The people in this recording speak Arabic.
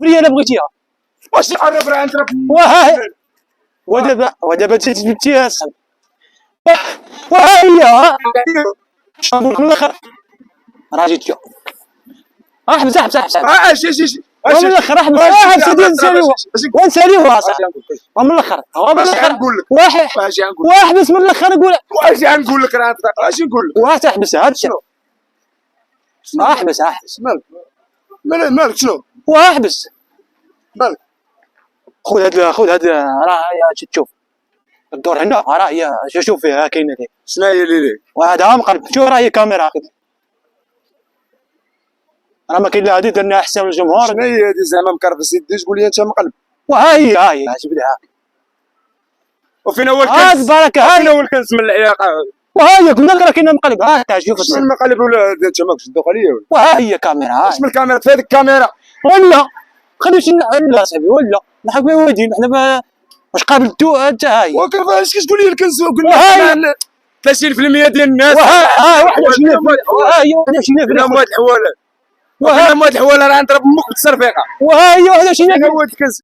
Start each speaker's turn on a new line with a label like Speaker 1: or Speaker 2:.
Speaker 1: فري انا بغيتيها
Speaker 2: واش تعرف راه انت
Speaker 1: ودابا جبتيها اصاحبي وها هي من الاخر راه جيت احبس احبس احبس
Speaker 2: اش
Speaker 1: من الاخر احبس احبس نساليوها ونساليوها اصاحبي من الاخر من الاخر
Speaker 2: نقول لك
Speaker 1: واحد
Speaker 2: واش غنقول
Speaker 1: واحبس من الاخر نقول
Speaker 2: واش غنقول لك راه اش نقول لك
Speaker 1: واش تحبس هادشي احبس احبس
Speaker 2: مالك شنو
Speaker 1: واحبس
Speaker 2: مالك
Speaker 1: خذ هاد راه تشوف الدور هنا راه هي شوف فيها كاينه لي
Speaker 2: شنو هي اللي ليك
Speaker 1: وهذا مقلب شوف راه هي كاميرا راه ما كاين لا هادي درنا حساب الجمهور
Speaker 2: شنو هي هادي زعما مكرفس يدي تقول لي انت مقلب
Speaker 1: وها هي جبدها
Speaker 2: وفين هو
Speaker 1: هاد
Speaker 2: الكنز
Speaker 1: بركه
Speaker 2: فين
Speaker 1: هاي
Speaker 2: هو الكنز من العياقه
Speaker 1: وها هي قلنا لك راه كاينه مقلب ها شوف
Speaker 2: واش من المقالب ولا انت ماكش تدوق عليا ولا
Speaker 1: وها هي كاميرا ها
Speaker 2: واش من الكاميرا في هذيك الكاميرا
Speaker 1: ولا خلينا شي لا صاحبي ولا نحق وادين حنا واش قابلتو انت هاي
Speaker 2: وكيف اش كتقول لي الكنز
Speaker 1: وهاي.
Speaker 2: قلنا 30% ديال الناس
Speaker 1: وها 21 وها هي 21
Speaker 2: بلا مواد الحواله وها مواد الحواله راه نضرب امك بالتصرفيقه
Speaker 1: وها هي 21
Speaker 2: هو الكنز